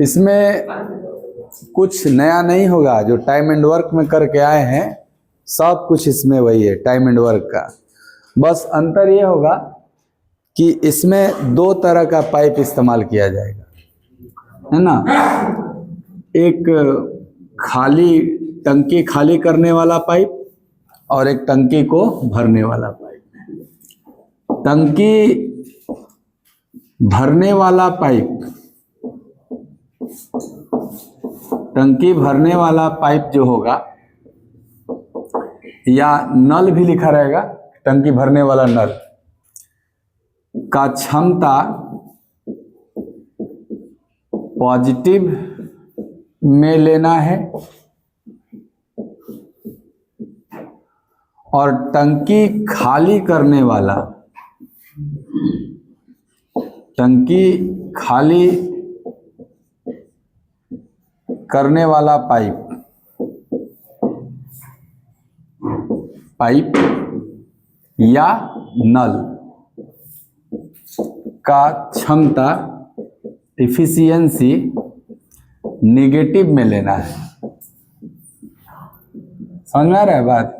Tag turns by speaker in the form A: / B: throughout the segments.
A: इसमें कुछ नया नहीं होगा, जो टाइम एंड वर्क में करके आए हैं सब कुछ इसमें वही है टाइम एंड वर्क का। बस अंतर ये होगा कि इसमें दो तरह का पाइप इस्तेमाल किया जाएगा, है ना। एक खाली टंकी खाली करने वाला पाइप और एक टंकी को भरने वाला पाइप। टंकी भरने वाला पाइप, टंकी भरने वाला पाइप जो होगा, या नल भी लिखा रहेगा, टंकी भरने वाला नल का क्षमता पॉजिटिव में लेना है और टंकी खाली करने वाला, टंकी खाली करने वाला पाइप या नल का क्षमता इफिशियंसी निगेटिव में लेना है। समझ में आ रहा है बात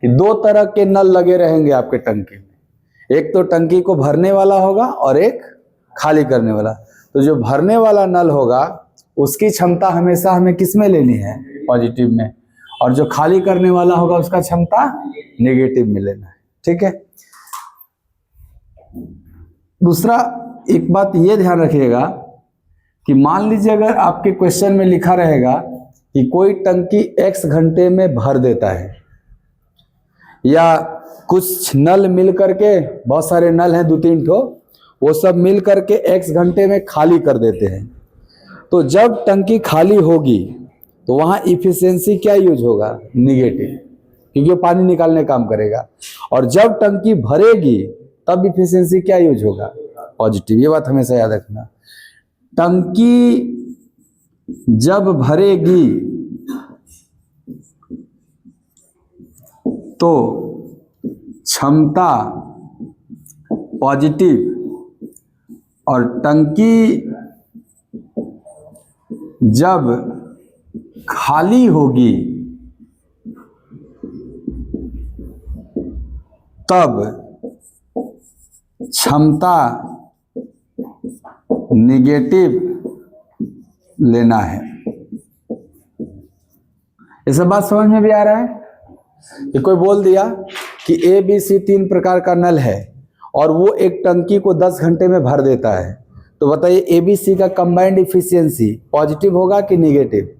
A: कि दो तरह के नल लगे रहेंगे आपके टंकी में, एक तो टंकी को भरने वाला होगा और एक खाली करने वाला। तो जो भरने वाला नल होगा उसकी क्षमता हमेशा हमें किस में लेनी है, पॉजिटिव में, और जो खाली करने वाला होगा उसका क्षमता नेगेटिव में लेना है। ठीक है। दूसरा एक बात ये ध्यान रखिएगा कि मान लीजिए अगर आपके क्वेश्चन में लिखा रहेगा कि कोई टंकी x घंटे में भर देता है, या कुछ नल मिल करके, बहुत सारे नल हैं 2-3 ठो, वो सब मिल करके x घंटे में खाली कर देते हैं, तो जब टंकी खाली होगी तो वहां इफिशियंसी क्या यूज होगा, निगेटिव, क्योंकि वो पानी निकालने का काम करेगा। और जब टंकी भरेगी तब इफिशियंसी क्या यूज होगा, पॉजिटिव। ये बात हमेशा याद रखना। टंकी जब भरेगी तो क्षमता पॉजिटिव, और टंकी जब खाली होगी तब क्षमता निगेटिव लेना है। ये सब बात समझ में भी आ रहा है कि कोई बोल दिया कि ए बी सी 3 प्रकार का नल है और वो एक टंकी को 10 घंटे में भर देता है, तो बताइए ए बी सी का कंबाइंड इफिशियंसी पॉजिटिव होगा कि निगेटिव।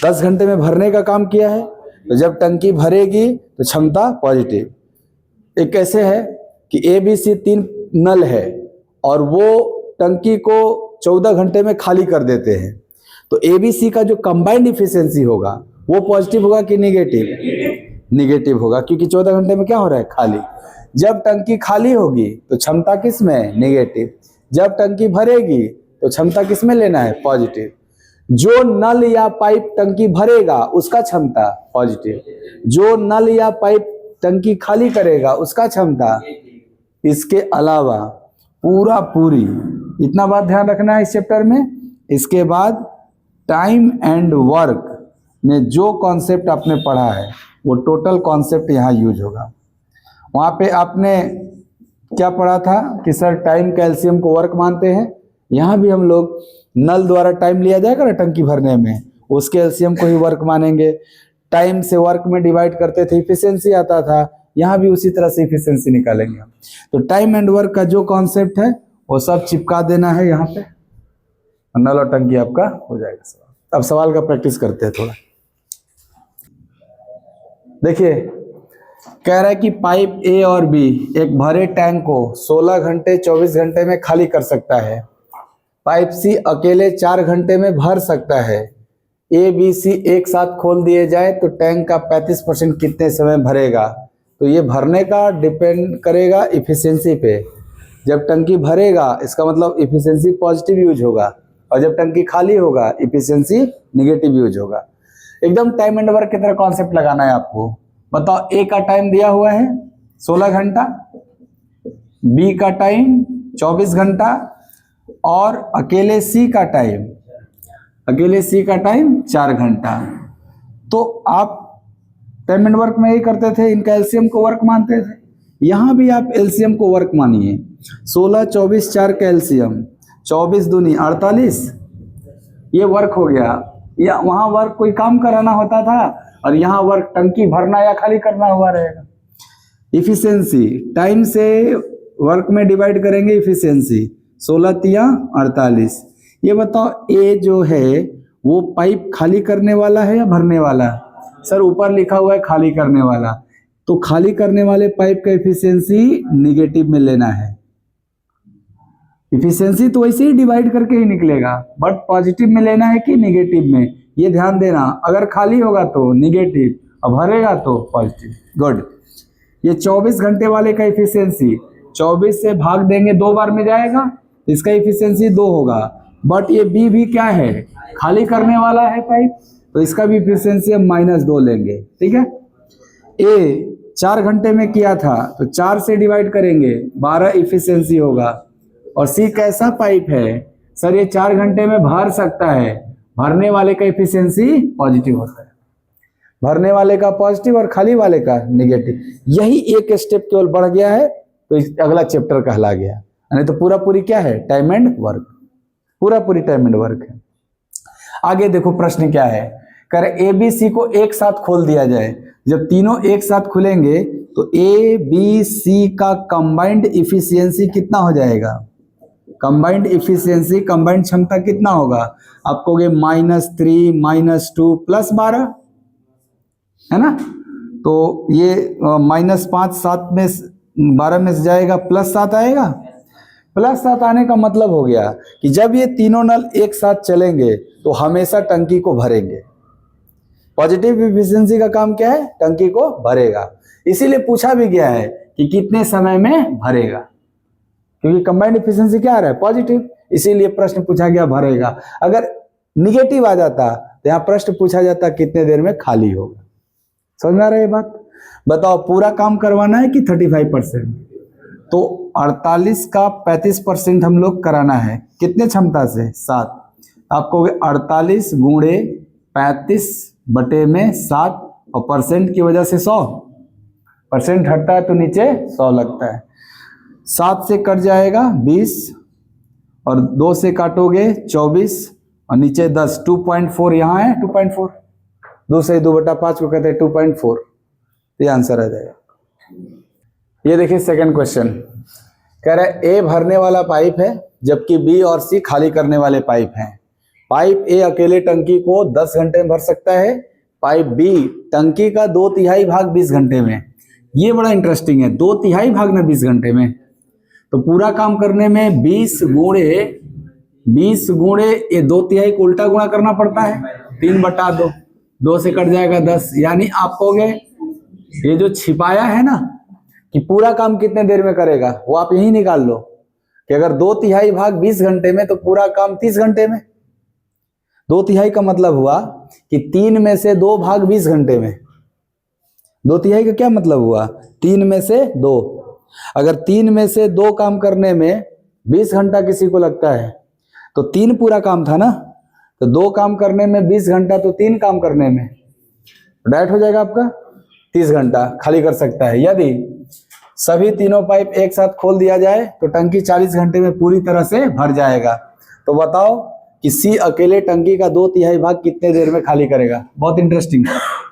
A: 10 घंटे में भरने का काम किया है, तो जब टंकी भरेगी तो क्षमता पॉजिटिव। एक कैसे है कि ए बी सी 3 नल है और वो टंकी को 14 घंटे में खाली कर देते हैं, तो ए बी सी का जो कंबाइंड इफिशियंसी होगा वो पॉजिटिव होगा कि निगेटिव, निगेटिव होगा, क्योंकि 14 घंटे में क्या हो रहा है, खाली। जब टंकी खाली होगी तो क्षमता किस में, निगेटिव। जब टंकी भरेगी तो क्षमता किस में लेना है, पॉजिटिव। जो नल या पाइप टंकी भरेगा उसका क्षमता पॉजिटिव, जो नल या पाइप टंकी खाली करेगा उसका क्षमता। इसके अलावा पूरी इतना बात ध्यान रखना है इस चैप्टर में। इसके बाद टाइम एंड वर्क में जो कॉन्सेप्ट आपने पढ़ा है वो टोटल कॉन्सेप्ट यहाँ यूज होगा। वहाँ पे आपने क्या पढ़ा था कि सर टाइम कैल्शियम को वर्क मानते हैं, यहाँ भी हम लोग नल द्वारा टाइम लिया जाएगा ना टंकी भरने में, उस कैल्शियम को ही वर्क मानेंगे। टाइम से वर्क में डिवाइड करते थे, इफिशियंसी आता था, यहाँ भी उसी तरह से इफिशियंसी निकालेंगे हम। तो टाइम एंड वर्क का जो कॉन्सेप्ट है वो सब चिपका देना है यहाँ पे, नल और टंकी आपका हो जाएगा सवाल। अब सवाल का प्रैक्टिस करते हैं थोड़ा। देखिए कह रहा है कि पाइप ए और बी एक भरे टैंक को 16 घंटे 24 घंटे में खाली कर सकता है। पाइप सी अकेले 4 घंटे में भर सकता है। ए बी सी एक साथ खोल दिए जाए तो टैंक का 35% कितने समय भरेगा। तो ये भरने का डिपेंड करेगा इफिशियंसी पे। जब टंकी भरेगा इसका मतलब इफिशियंसी पॉजिटिव यूज होगा, और जब टंकी खाली होगा इफिशियंसी निगेटिव यूज होगा। एकदम टाइम एंड वर्क की तरह कॉन्सेप्ट लगाना है आपको। बताओ ए का टाइम दिया हुआ है 16 घंटा, बी का टाइम 24 घंटा, और अकेले सी का टाइम, अकेले सी का टाइम 4 घंटा। तो आप टाइम एंड वर्क में ही करते थे, इनका एलसीएम को वर्क मानते थे। यहाँ भी आप एलसीएम को वर्क मानिए। 16, 24, 4 का एलसीएम 24 दूनी 48, ये वर्क हो गया। या वहाँ वर्क कोई काम कराना होता था और यहाँ वर्क टंकी भरना या खाली करना हुआ रहेगा। इफिशियंसी टाइम से वर्क में डिवाइड करेंगे, इफिशियंसी 16 तिया 48। ये बताओ ए जो है वो पाइप खाली करने वाला है या भरने वाला? सर ऊपर लिखा हुआ है खाली करने वाला, तो खाली करने वाले पाइप का इफिशियंसी निगेटिव में लेना है। इफिशियंसी तो वैसे ही डिवाइड करके ही निकलेगा, बट पॉजिटिव में लेना है कि निगेटिव में, ये ध्यान देना। अगर खाली होगा तो निगेटिव और भरेगा तो पॉजिटिव। गुड। ये 24 घंटे वाले का इफिशियंसी 24 से भाग देंगे 2 बार में जाएगा, इसका इफिशियंसी 2 होगा। बट ये बी भी क्या है, खाली करने वाला है पाइप, तो इसका भी इफिशियंसी हम -2 लेंगे। ठीक है। ए 4 घंटे में किया था तो 4 से डिवाइड करेंगे 12 इफिशियंसी होगा। और सी कैसा पाइप है? सर ये 4 घंटे में भर सकता है, भरने वाले का इफिशियंसी पॉजिटिव होता है, भरने वाले का पॉजिटिव और खाली वाले का नेगेटिव। यही एक स्टेप केवल बढ़ गया है तो अगला चैप्टर कहला गया, नहीं तो पूरा पूरी क्या है, टाइम एंड वर्क, पूरा पूरी टाइम एंड वर्क है। आगे देखो प्रश्न क्या है, कर ए बी सी को एक साथ खोल दिया जाए। जब तीनों एक साथ खुलेंगे तो ए बी सी का कंबाइंड इफिशियंसी कितना हो जाएगा? कंबाइंड इफिशियंसी, कंबाइंड क्षमता कितना होगा? आप कहोगे -3 -2 +12 है ना। तो ये -5 7 में 12 में से जाएगा +7 आएगा। +7 आने का मतलब हो गया कि जब ये तीनों नल एक साथ चलेंगे तो हमेशा टंकी को भरेंगे। पॉजिटिव इफिशियंसी का काम क्या है, टंकी को भरेगा। इसीलिए पूछा भी गया है कि कितने समय में भरेगा, क्योंकि कंबाइंड इफिशियंसी क्या आ रहा है, पॉजिटिव, इसीलिए प्रश्न पूछा गया भरेगा। अगर निगेटिव आ जाता तो यहाँ प्रश्न पूछा जाता कितने देर में खाली होगा। समझ में आ रहा है ये बात? बताओ पूरा काम करवाना है कि 35%? तो 48 का 35% हम लोग कराना है, कितने क्षमता से, 7। आपको 48 गुणे 35 बटे में 7 और परसेंट की वजह से 100, परसेंट हटता है तो नीचे 100 लगता है। 7 से कट जाएगा 20 और 2 से काटोगे 24 और नीचे 10, 2.4 यहाँ है, 2.4, 2 से 2/5 को कहते हैं 2.4, ये आंसर आ जाएगा। ये देखिए सेकंड क्वेश्चन, कह रहा है ए भरने वाला पाइप है जबकि बी और सी खाली करने वाले पाइप हैं। पाइप ए अकेले टंकी को 10 घंटे में भर सकता है, पाइप बी टंकी का 2/3 भाग 20 घंटे में। ये बड़ा इंटरेस्टिंग है, 2/3 भाग ना 20 घंटे में, तो पूरा काम करने में 20 गुणे ये 2/3 को उल्टा गुणा करना पड़ता है, 3/2, 2 से कट जाएगा 10। यानी आप कहोगे ये जो छिपाया है ना कि पूरा काम कितने देर में करेगा, वो आप यही निकाल लो कि अगर 2/3 भाग 20 घंटे में तो पूरा काम 30 घंटे में। 2/3 का मतलब हुआ कि 3 में से 2 भाग 20 घंटे में। 2/3 का क्या मतलब हुआ, 3 में से 2। अगर 3 में से 2 काम करने में 20 घंटा किसी को लगता है तो 3 पूरा काम था ना, तो 2 काम करने में 20 घंटा, तो 3 काम करने में डायरेक्ट हो जाएगा आपका 30 घंटा खाली कर सकता है। यदि सभी तीनों पाइप एक साथ खोल दिया जाए तो टंकी 40 घंटे में पूरी तरह से भर जाएगा। तो बताओ कि सी अकेले टंकी का 2/3 भाग कितने देर में खाली करेगा। बहुत इंटरेस्टिंग।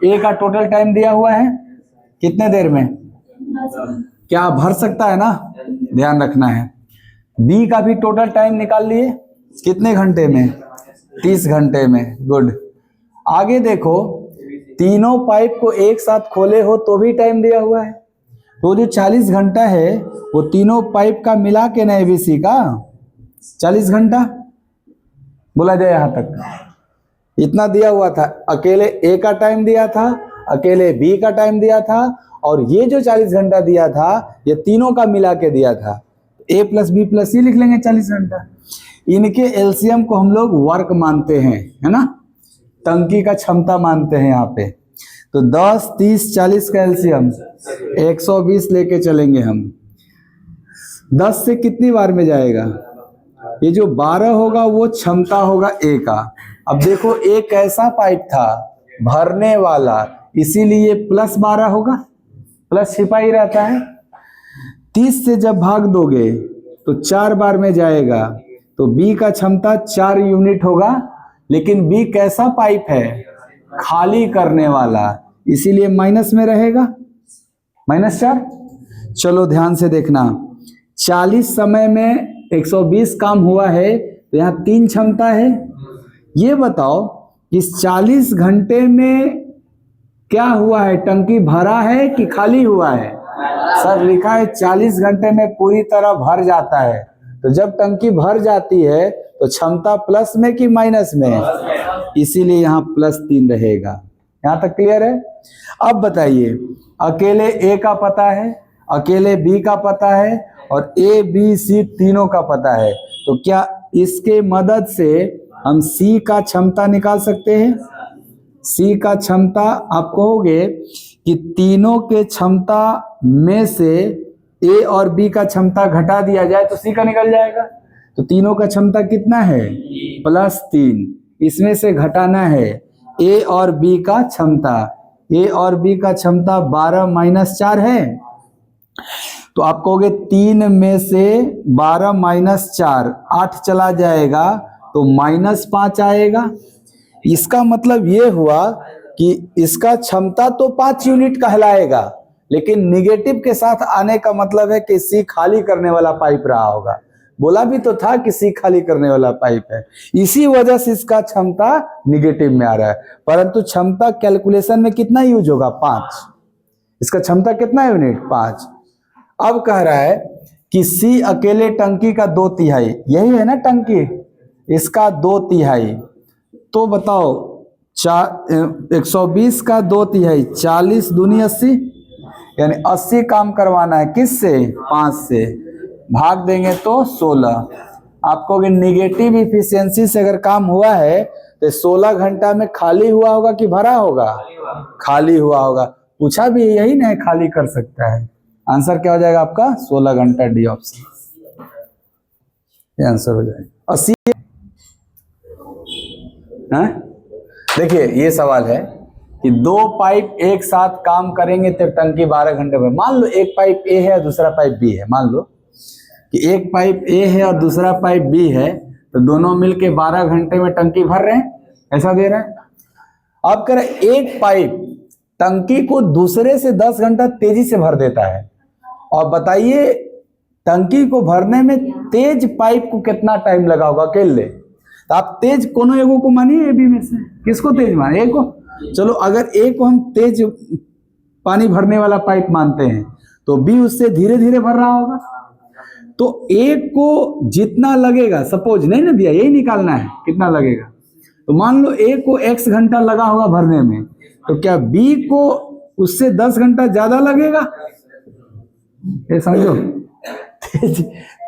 A: ए का टोटल टाइम दिया हुआ है कितने देर में, क्या भर सकता है ना, ध्यान रखना है। बी का भी टोटल टाइम निकाल लिए, कितने घंटे में, 30 घंटे में। गुड। आगे देखो तीनों पाइप को एक साथ खोले हो तो भी टाइम दिया हुआ है, तो जो 40 घंटा है वो तीनों पाइप का मिला के ना एबीसी का 40 घंटा बोला जाए। यहां तक इतना दिया हुआ था, अकेले ए का टाइम दिया था, अकेले बी का टाइम दिया था, और ये जो 40 घंटा दिया था ये तीनों का मिला के दिया था। ए प्लस बी प्लस सी लिख लेंगे 40 घंटा। इनके एलसीएम को हम लोग वर्क मानते हैं, है ना, टंकी का क्षमता मानते हैं यहाँ पे। तो 10 30 40 का एलसीएम 120 लेके चलेंगे हम। 10 से कितनी बार में जाएगा, ये जो 12 होगा वो क्षमता होगा ए का। अब देखो एक ऐसा पाइप था भरने वाला, इसीलिए +12 होगा, प्लस छिपा ही रहता है। 30 से जब भाग दोगे तो 4 बार में जाएगा, तो बी का क्षमता 4 यूनिट होगा। लेकिन बी कैसा पाइप है? खाली करने वाला, इसीलिए माइनस में रहेगा, -4। चलो ध्यान से देखना, 40 समय में 120 काम हुआ है, तो यहाँ 3 क्षमता है। ये बताओ इस 40 घंटे में क्या हुआ है? टंकी भरा है कि खाली हुआ है? सर लिखा है 40 घंटे में पूरी तरह भर जाता है। तो जब टंकी भर जाती है तो क्षमता प्लस में कि माइनस में? इसीलिए यहाँ +3 रहेगा। यहाँ तक क्लियर है? अब बताइए, अकेले ए का पता है, अकेले बी का पता है और ए बी सी तीनों का पता है, तो क्या इसके मदद से हम सी का क्षमता निकाल सकते हैं? सी का क्षमता आप कहोगे कि तीनों के क्षमता में से ए और बी का क्षमता घटा दिया जाए तो सी का निकल जाएगा। तो तीनों का क्षमता कितना है? +3। इसमें से घटाना है ए और बी का क्षमता। ए और बी का क्षमता 12 - 4 है, तो आप कहोगे 3 में से 12 - 4 8 चला जाएगा, तो -5 आएगा। इसका मतलब ये हुआ कि इसका क्षमता तो 5 यूनिट कहलाएगा, लेकिन निगेटिव के साथ आने का मतलब है कि सी खाली करने वाला पाइप रहा होगा। बोला भी तो था कि सी खाली करने वाला पाइप है, इसी वजह से इसका क्षमता निगेटिव में आ रहा है। परंतु क्षमता कैलकुलेशन में कितना यूज होगा? 5। इसका क्षमता कितना यूनिट? 5। अब कह रहा है कि सी अकेले टंकी का 2/3, यही है ना टंकी, इसका 2/3। तो बताओ 120 का 2/3, 40 दूनी 80, यानी 80 काम करवाना है। किससे? 5 से। भाग देंगे तो 16। आप कहोगे निगेटिव इफिशियंसी से अगर काम हुआ है तो 16 घंटा में खाली हुआ होगा कि भरा होगा? खाली हुआ होगा। पूछा भी यही ना है, खाली कर सकता है। आंसर क्या हो जाएगा आपका? 16 घंटा, डी ऑप्शन, ये आंसर हो जाएगा। 80 है। देखिए ये सवाल है कि 2 पाइप एक साथ काम करेंगे तो टंकी 12 घंटे में। मान लो एक पाइप ए है और दूसरा पाइप बी है। मान लो कि एक पाइप ए है और दूसरा पाइप बी है, तो दोनों मिलके 12 घंटे में टंकी भर रहे हैं, ऐसा दे रहा है। अब कह रहे एक पाइप टंकी को दूसरे से 10 घंटा तेजी से भर देता है, और बताइए टंकी को भरने में तेज पाइप को कितना टाइम लगा होगा अकेले? तो आप तेज कोनो एगो को मानिए, ए बी में से किसको तेज माने? ए को। चलो अगर ए को हम तेज पानी भरने वाला पाइप मानते हैं, तो बी उससे धीरे धीरे भर रहा होगा। तो ए को जितना लगेगा, सपोज नहीं ना दिया, यही निकालना है कितना लगेगा, तो मान लो ए को x घंटा लगा होगा भरने में, तो क्या बी को उससे 10 घंटा ज्यादा लगेगा? ये समझो,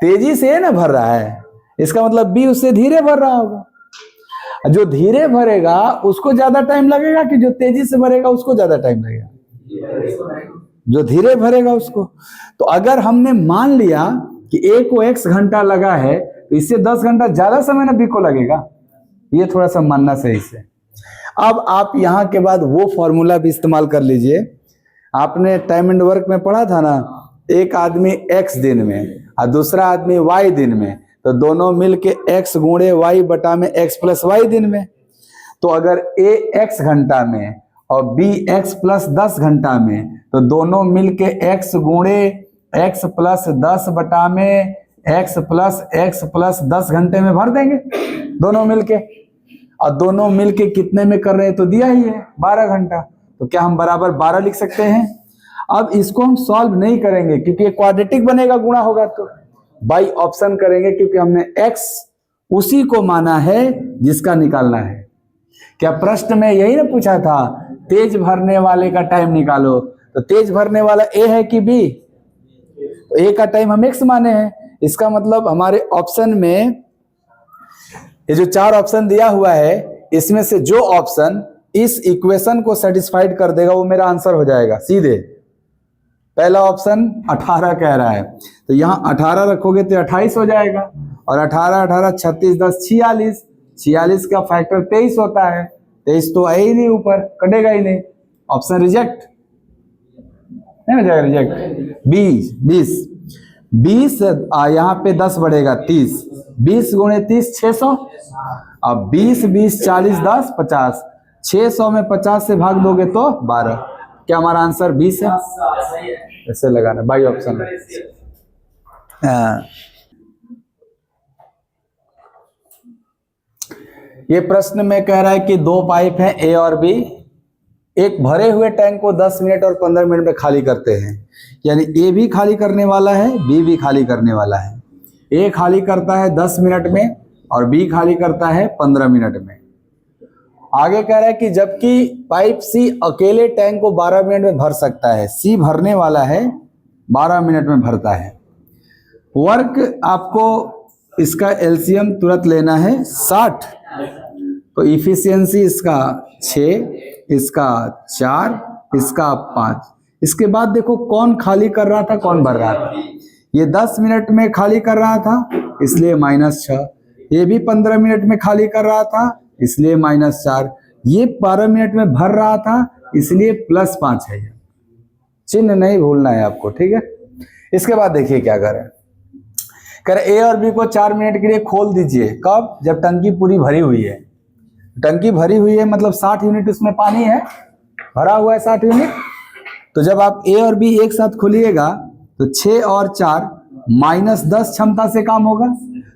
A: तेजी से ना भर रहा है, इसका मतलब बी उससे धीरे भर रहा होगा। जो धीरे भरेगा उसको ज्यादा टाइम लगेगा कि जो तेजी से भरेगा उसको ज्यादा टाइम लगेगा? जो धीरे भरेगा उसको। तो अगर हमने मान लिया कि ए को x घंटा लगा है, तो इससे 10 घंटा ज्यादा समय ना बी को लगेगा, ये थोड़ा सा मानना सही से। अब आप यहां के बाद वो फॉर्मूला भी इस्तेमाल कर लीजिए। आपने टाइम एंड वर्क में पढ़ा था ना, एक आदमी x दिन में और दूसरा आदमी y दिन में, तो दोनों मिलके x गुणे y बटा में x प्लस y दिन में। तो अगर a x घंटा में और b x प्लस 10 घंटा में, तो दोनों मिलके x गुणे x प्लस 10 बटा में x प्लस 10 घंटे में भर देंगे दोनों मिलके। और दोनों मिलके कितने में कर रहे हैं? तो दिया ही है 12 घंटा। तो क्या हम बराबर 12 लिख सकते हैं? अब इसको हम सॉल्व नहीं करेंगे क्योंकि क्वाड्रेटिक बनेगा, गुणा होगा, तो बाई ऑप्शन करेंगे क्योंकि हमने x उसी को माना है जिसका निकालना है। क्या प्रश्न में यही ना पूछा था, तेज भरने वाले का टाइम निकालो, तो तेज भरने वाला a है कि b? तो a का टाइम हम x माने हैं। इसका मतलब हमारे ऑप्शन में ये जो 4 ऑप्शन दिया हुआ है, इसमें से जो ऑप्शन इस इक्वेशन को सेटिस्फाइड कर देगा वो मेरा आंसर हो जाएगा सीधे। पहला ऑप्शन 18 कह रहा है, तो यहाँ 18 रखोगे तो 28 हो जाएगा, और 18 18 36 10 46, 46 का फैक्टर 23 होता है, 23 तो है ही नहीं ऊपर, कटेगा ही नहीं, ऑप्शन रिजेक्ट नहीं हो जाएगा, रिजेक्ट। 20 यहाँ पे 10 बढ़ेगा 30, 20 गुणे 30 600, अब 20 20 40 10 50, 600 में 50 से भाग दोगे तो 12, क्या हमारा आंसर 20 है? ऐसे लगाना बाई ऑप्शन है। ये प्रश्न में कह रहा है कि दो पाइप हैं ए और बी, एक भरे हुए टैंक को 10 मिनट और 15 मिनट में खाली करते हैं, यानी ए भी खाली करने वाला है, बी भी खाली करने वाला है। ए खाली करता है 10 मिनट में और बी खाली करता है 15 मिनट में। आगे कह रहा है कि जबकि पाइप सी अकेले टैंक को 12 मिनट में भर सकता है, सी भरने वाला है 12 मिनट में भरता है। वर्क आपको इसका एलसीएम तुरंत लेना है 60, तो इफिशियंसी इसका 6, इसका 4, इसका 5। इसके बाद देखो कौन खाली कर रहा था कौन भर रहा था, ये 10 मिनट में खाली कर रहा था इसलिए -6, ये भी 15 मिनट में खाली कर रहा था इसलिए -4, ये 12 मिनट में भर रहा था इसलिए +5 है। चिन्ह नहीं भूलना है आपको, ठीक है। इसके बाद देखिए क्या करें, कह रहे ए और बी को 4 मिनट के लिए खोल दीजिए, कब? जब टंकी पूरी भरी हुई है। टंकी भरी हुई है मतलब 60 यूनिट उसमें पानी है, भरा हुआ है 60 यूनिट। तो जब आप ए और बी एक साथ खोलिएगा तो 6 और 4 -10 क्षमता से काम होगा,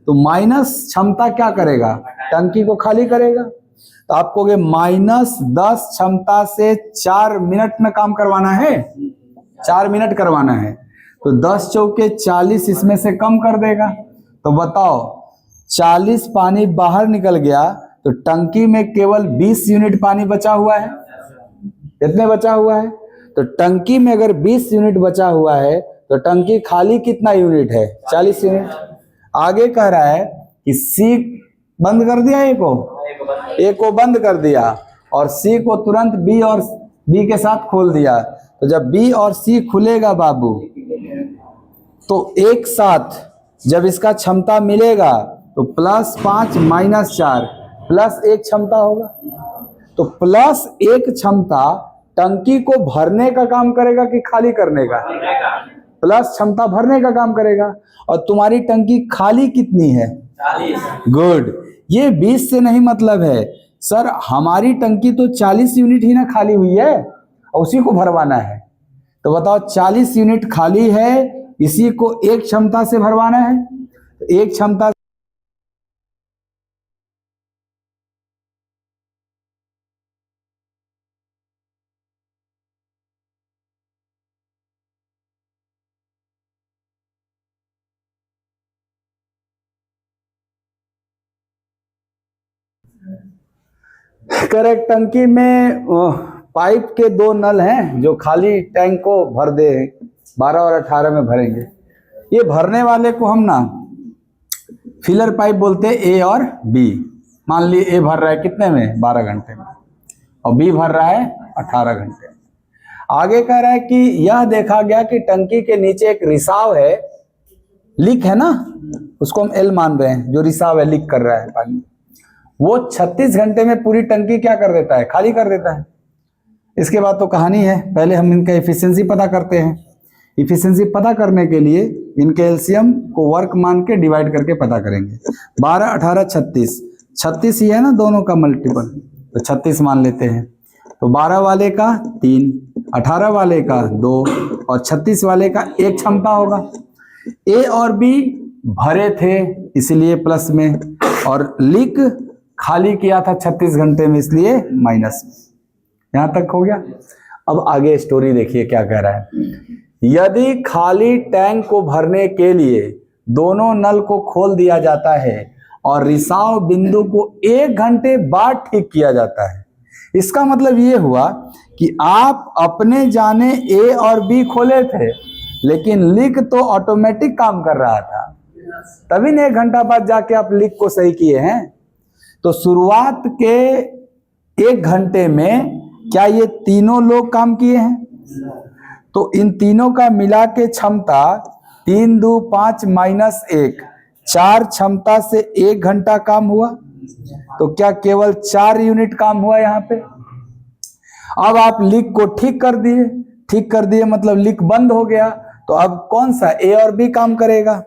A: तो माइनस क्षमता क्या करेगा? टंकी को खाली करेगा। तो आपको -10 क्षमता से 4 मिनट में काम करवाना है, 4 मिनट करवाना है, तो 10 चौके 40 इसमें से कम कर देगा। तो बताओ 40 पानी बाहर निकल गया तो टंकी में केवल 20 यूनिट पानी बचा हुआ है। कितने बचा हुआ है? तो टंकी में अगर 20 यूनिट बचा हुआ है तो टंकी खाली कितना यूनिट है? 40 यूनिट। आगे कह रहा है कि सी बंद कर दिया, ए को बंद कर दिया और सी को तुरंत बी और बी के साथ खोल दिया। तो जब बी और सी खुलेगा बाबू तो एक साथ जब इसका क्षमता मिलेगा तो +5 -4 +1 क्षमता होगा। तो +1 क्षमता टंकी को भरने का काम करेगा कि खाली करने का? प्लस क्षमता भरने का काम करेगा। और तुम्हारी टंकी खाली कितनी है? 40। गुड। ये 20 से नहीं मतलब है सर, हमारी टंकी तो 40 यूनिट ही ना खाली हुई है और उसी को भरवाना है। तो बताओ 40 यूनिट खाली है, इसी को 1 क्षमता से भरवाना है। तो 1 क्षमता करेक्ट। टंकी में पाइप के 2 नल हैं जो खाली टैंक को भर दे, 12 और 18 में भरेंगे। ये भरने वाले को हम ना फिलर पाइप बोलते हैं, ए और बी। मान ली ए भर रहा है कितने में? 12 घंटे में, और बी भर रहा है 18 घंटे में। आगे कह रहा है कि यह देखा गया कि टंकी के नीचे एक रिसाव है, लीक है ना, उसको हम एल मान रहे हैं, जो रिसाव है लीक कर रहा है पानी, वो 36 घंटे में पूरी टंकी क्या कर देता है? खाली कर देता है। इसके बाद तो कहानी है, पहले हम इनका एफिशिएंसी पता करते हैं। एफिशिएंसी पता करने के लिए इनके एलसीएम को वर्क मान के डिवाइड करके पता करेंगे। 12 18 36, 36 ही है ना दोनों का मल्टीपल, तो 36 मान लेते हैं। तो 12 वाले का 3, 18 वाले का 2 और 36 वाले का 1 क्षमता होगा। ए और बी भरे थे इसलिए प्लस में, और लीक खाली किया था 36 घंटे में इसलिए माइनस में। यहां तक हो गया। अब आगे स्टोरी देखिए क्या कह रहा है। यदि खाली टैंक को भरने के लिए दोनों नल को खोल दिया जाता है और रिसाव बिंदु को 1 घंटे बाद ठीक किया जाता है, इसका मतलब ये हुआ कि आप अपने जाने ए और बी खोले थे लेकिन लीक तो ऑटोमेटिक काम कर रहा था, तभी ने 1 घंटा बाद जाके आप लीक को सही किए हैं। तो शुरुआत के 1 घंटे में क्या ये तीनों लोग काम किए हैं? तो इन तीनों का मिला के क्षमता 3 2 5 -1 4 क्षमता से 1 घंटा काम हुआ, तो क्या केवल 4 यूनिट काम हुआ यहाँ पे। अब आप लीक को ठीक कर दिए मतलब लीक बंद हो गया, तो अब कौन सा ए और बी काम करेगा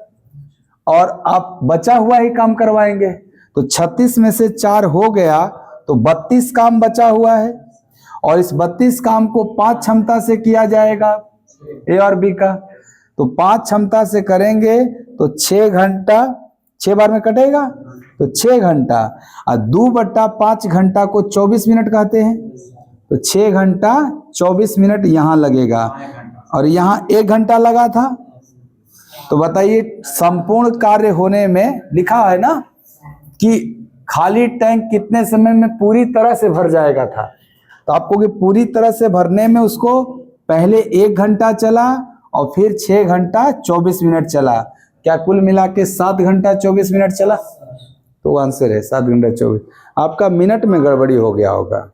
A: और आप बचा हुआ ही काम करवाएंगे। तो 36 में से 4 हो गया तो 32 काम बचा हुआ है, और इस 32 काम को 5 क्षमता से किया जाएगा ए और बी का। तो 5 क्षमता से करेंगे तो 6 घंटा, 6 बार में कटेगा तो 6 घंटा, और 2/5 घंटा को 24 मिनट कहते हैं, तो 6 घंटा 24 मिनट यहाँ लगेगा, और यहाँ 1 घंटा लगा था। तो बताइए संपूर्ण कार्य होने में लिखा है ना कि खाली टैंक कितने समय में पूरी तरह से भर जाएगा था, तो आपको कि पूरी तरह से भरने में उसको पहले 1 घंटा चला और फिर 6 घंटा 24 मिनट चला, क्या कुल मिला के 7 घंटा 24 मिनट चला। तो आंसर है 7 घंटा 24। आपका मिनट में गड़बड़ी हो गया होगा।